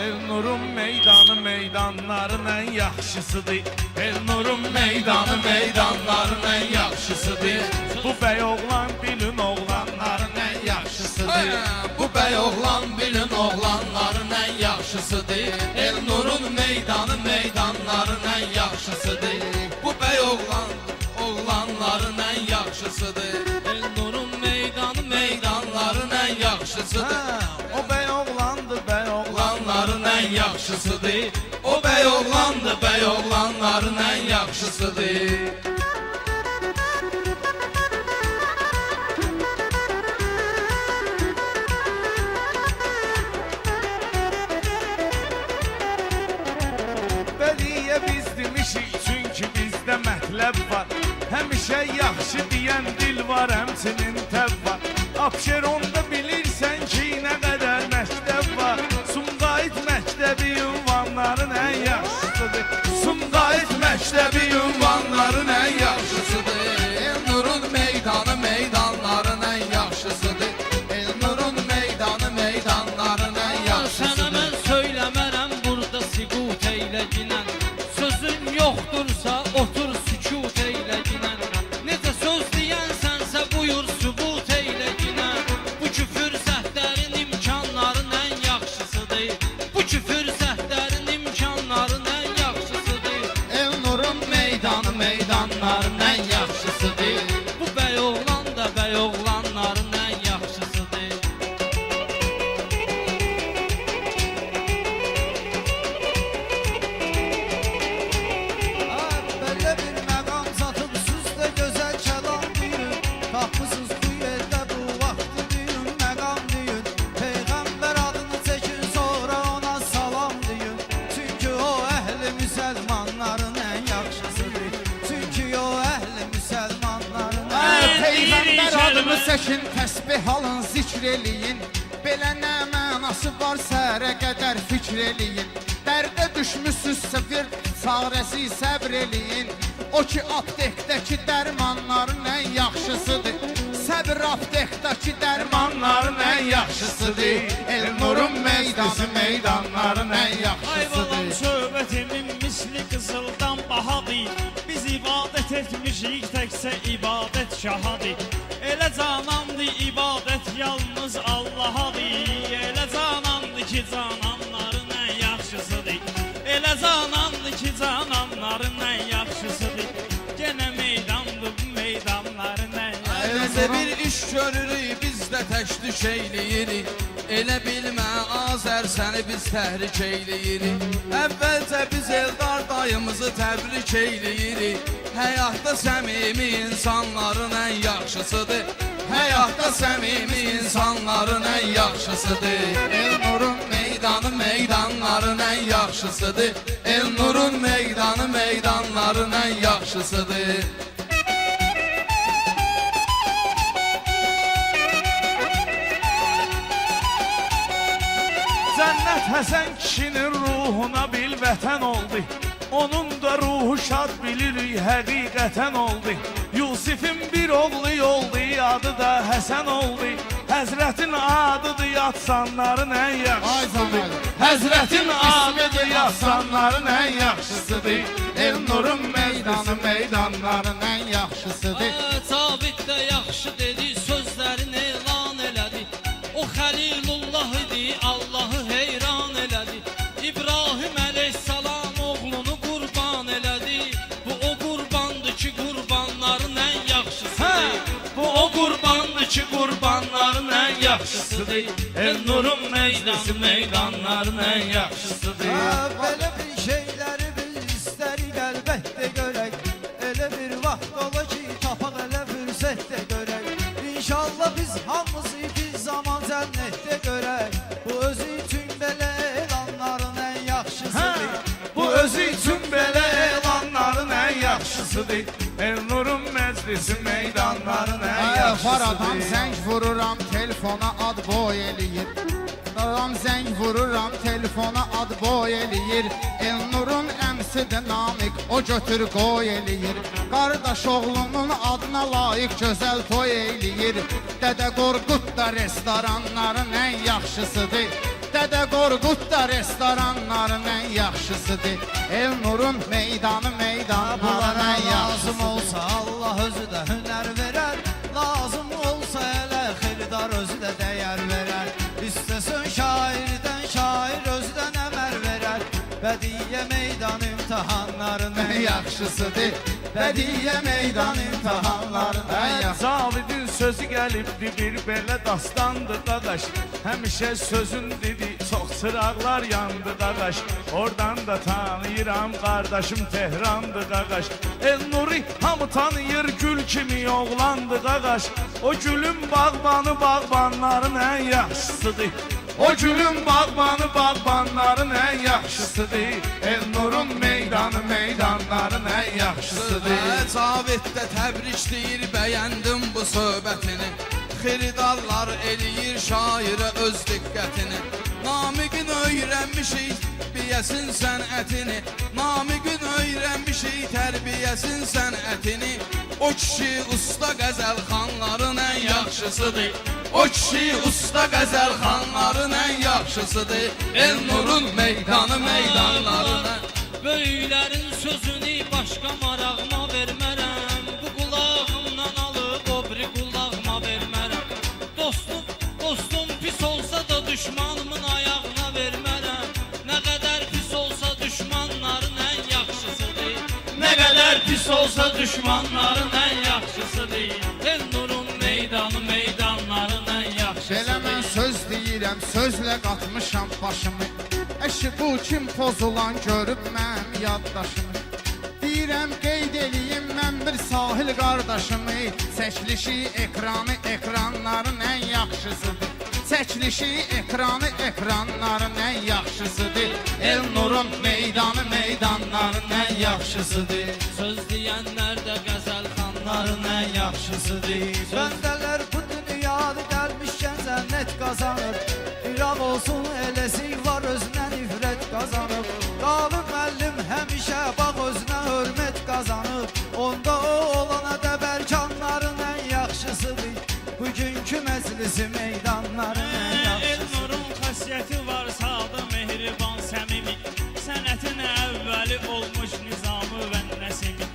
Elnurun meydanı meydanların en yaxşısıdır. Elnurun meydanı meydanların en yaxşısıdır. Bu bey oğlan bilin oğlanların en yaxşısıdır. Bu bey oğlan bilin oğlanların en yaxşısıdır. Elnurun meydanı meydanların en yaxşısıdır. Bu bey oğlan oğlanların en yaxşısıdır. Elnurun meydanı meydanların en yaxşısıdır. O bey oğlandı bey Oğlanların en yaxşısıdır. O bey oğlandı bey oğlanların en yaxşısıdır. Beliye biz demişik çünkü bizde mətləb var. Həmişə yaxşı deyən dil var, həmçinin təb var. Abşeronda bilirsən ki nə qədər məktəb var. Sumqayıt məktəbi ünvanların ən yaxşısıdır. Sumqayıt məktəbi ünvanların ən yaxşısıdır. Elnurun meydanı meydanların en yaxşısıdır. Elnurun meydanı meydanların en yaxşısıdır. Sənə mən söyləmərəm burada sükut eylə ginən. Sözün yoxdursa otur sükut eylə ginən. Necə söz deyənsənsə buyur sübut eylə ginən. Bu küfür səhdərin imkanların ən yaxşısıdır. Bu küfür səhdərin imkanların ən yaxşısıdır. Elnurun meydanı meydanların en yaxşısıdır. Bu bəy oğlan da bəy oğlanların ən yaxşısıdır. Belə bir məqam satıbsız da gözəl kəlam deyin. Tapmısınız bu yerdə bu vaxtı deyin, məqam deyin. Peyğəmbər adını çəkin sonra ona salam deyin. Çünki o əhli müsəlmanların ən yaxşısıdır. Çünki o əhli müsəlmanların Peyğəmbər adını çəkin, təsbih alın, zikr eləyin. Belə nə mənası var, səhərə qədər fikr eləyin. Dərdə düşmüsünüzsə bir çarəsi səbr eləyin. O ki aptekdəki dərmanların ən yaxşısıdır. Səbr aptekdəki dərmanların ən yaxşısıdır. Elnurun meydanı meydanların ən Ay yaxşısıdır. balam söhbətimin misli qızıldan bahadır. Biz ibadət etmişik təkcə ibadət şahadır. Elə canandı ibadət yalnız Allahadır. Elə canandı ki cananların ən yaxşısıdır. Elə canandı ki cananların ən yaxşısıdır. Genə meydandı bu meydanların ən yaxşısıdır. Eləsə bir iş görürük biz də təşviş eyləyirik. Elə bilmə Azər səni biz təhrik eyləyirik. Əvvəlcə biz Eldar dayımızı təbrik eyləyirik. Həyatda səmimi insanların ən yaxşısıdır. Həyatda səmimi insanların ən yaxşısıdır. Elnurun meydanı meydanların ən yaxşısıdır. Elnurun meydanı meydanların ən yaxşısıdır. Cənnət Həsən kişinin ruhuna bil vətən oldu. Onun da ruhu şad bilirik həqiqətən oldu. Yusif'in bir oğlu oldu, adı da Həsən oldu. Həzrətin adıdır yatsanların ən yaxşısıdır. Həzrətin adıdır yatsanların ən yaxşısıdır. Elnurun meydanı meydanların ən yaxşısıdır. Sabit də yaxşı dedi, sözlərini elan elədi. O Xəlilullah idi, Allahı heyran elədi. İbrahim əleyhissalam oğlunu qurban elədi. Bu o qurbandır ki qurbanların ən yaxşısıdır. Bu o qurbandır ki qurbanların ən yaxşısıdır. Elnurun meclisi meydanların ən yaxşısıdır. Belə bir şeyləri biz istərik əlbəttə görək. Elə bir vaxt ola ki tapaq elə fürsət də görək. İnşallah biz hamımızı bir zaman cənnətdə görək. Bu özü üçün belə elanların ən yaxşısıdır. Bu özü üçün belə elanların ən yaxşısıdır. Elnurun meclisi meydanların ən Faradan yaxşısıdır. zəng vururam, telefona ad boy eləyir. Faradan zəng vururam, telefona ad boy eləyir. Elnurun əmsidir Namik, o götür qoy eləyir. Qardaş oğlunun adına layiq gözəl toy eləyir. Dədə Qorqud da restoranların ən yaxşısıdır. Dədə Qorqud da restoranların ən yaxşısıdır. Elnurun meydanı meydanların Bunlara ən lazım yaxşısıdır. olsa Allah özü də hünər verər. Lazım olsa elə xeridar özü də dəyər verər. İstəsən şairdən şair özü də əmər verər. Bədiyyə meydan imtahanların ən Yaxşısıdır. Bədiyyə meydan imtahanların ən yaxşısıdır. Zavidin sözü gəlibdi bir belə dastandı qaqaş. Həmişə sözün dedi çox çıraqlar yandı qaqaş. Oradan da tanıyıram qardaşım Tehrandı qaqaş. Elnuri hamı tanıyır gül kimi oğlandı qaqaş. O gülün bağbanı bağbanların ən yaxşısıdır. O gülün bağbanı bağbanların ən yaxşısıdır. Elnurun meydanı meydanların ən yaxşısıdır. Cavid də təbrik deyir, bəyəndim bu söhbətini. Xiridarlar eləyir şairə öz diqqətini. Namiqin öyrənmişik tərbiyəsin sənətini. Namiqin öyrənmişik tərbiyəsin sənətini. O kişi usta qəzəlxanların ən yaxşısıdır. O kişi usta qəzəlxanların ən yaxşısıdır. Elnurun meydanı meydanlarına. Böyüklərin sözünü başqa marağıma vermərəm. Bu qulağımdan alıb o biri qulağıma vermərəm. Dostum pis olsa da düşmanımın ayağına vermərəm. Nə qədər pis olsa düşmanların ən yaxşısıdır. Nə qədər pis olsa düşmanların ən yaxşısıdır. Elnurun meydanı meydanların ən yaxşısıdır. Belə mən söz deyirəm, sözlə qatmışam başımı. Əşi bu kim pozulan görüb mənim yaddaşımı. Deyirəm qeyd eləyim mən bir sahil qardaşımı. Çəkilişi ekranı ekranların ən yaxşısıdır. Çəkilişi ekranı ekranların ən yaxşısıdır. Elnurun meydanı meydanların ən yaxşısıdır. Söz deyənlər də qəzəlxanların Onların ən yaxşısıdır. Bəndələr bu dünyada gəlmişkən zənnət qazanır. İraq olsun eləsi var özünə nifrət qazanır. Qalib müəllim həmişə bax özünə hörmət qazanır. Onda o olana da bərkanların ən yaxşısıdır. Bugünkü məclisi meydanların ən yaxşısıdır. Elnurun xasiyyəti var sadə mehriban səmimi. Sənətin əvvəli olmuş nizamı və nəsimi.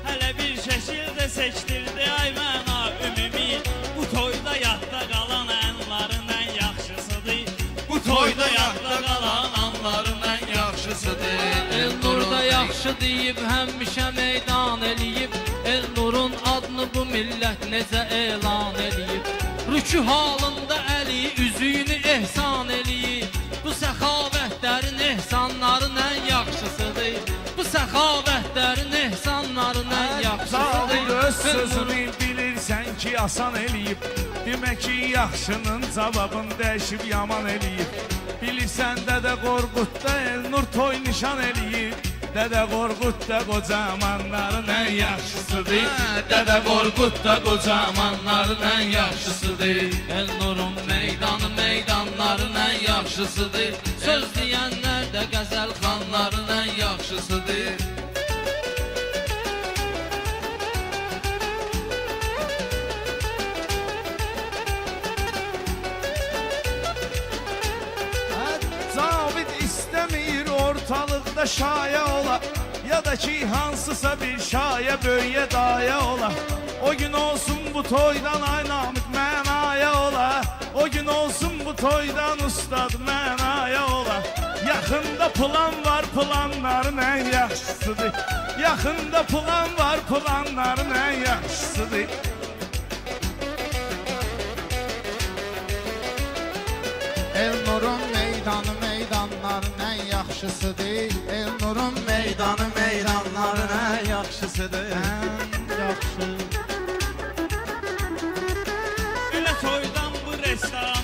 Hələ bir şəkildə seçdirdi ay məna ümumi. Bu toyda yadda qalan anların ən yaxşısıdır. Bu toyda yadda qalan anların ən yaxşısıdır. Elnurda yaxşı deyib həmişə meydan eləyib. Elnurun adını bu millət necə elan eləyib. Rükü halında əli üzüyünü ehsan eləyib. Bu səxavətlərin ehsanların ən yaxşısıdır. Bu səxavətlərin ehsanların ən Zavid öz yaxşısıdır. sözünü bilirsən ki asan eləyib. Demək ki yaxşının cavabını dəyişib yaman eləyib. Bilirsən Dədə Qorqud da Elnur toy nişan eləyib. Dədə Qorqud da qocamanların ən yaxşısıdır. Dədə Qorqud da qocamanların ən yaxşısıdır. Elnurun meydanı meydanların ən yaxşısıdır. Söz deyənlər də qəzəlxanların ən yaxşısıdır. Zavid istəmir ortalıqda şaya ola. Ya da ki hansısa bir şaya böyüyə daya ola. O gün olsun bu toydan ay Namik mənaya ola. O gün olsun bu toydan ustad mənaya ola. Yaxında plan var planların ən yaxşısıdır. Yaxında plan var planların ən yaxşısıdır. Elnurun meydanı meydanların ən yaxşısıdır. Elnurun meydanı meydanların ən yaxşısıdır. Ən yaxşı. Elə toydan bu restoran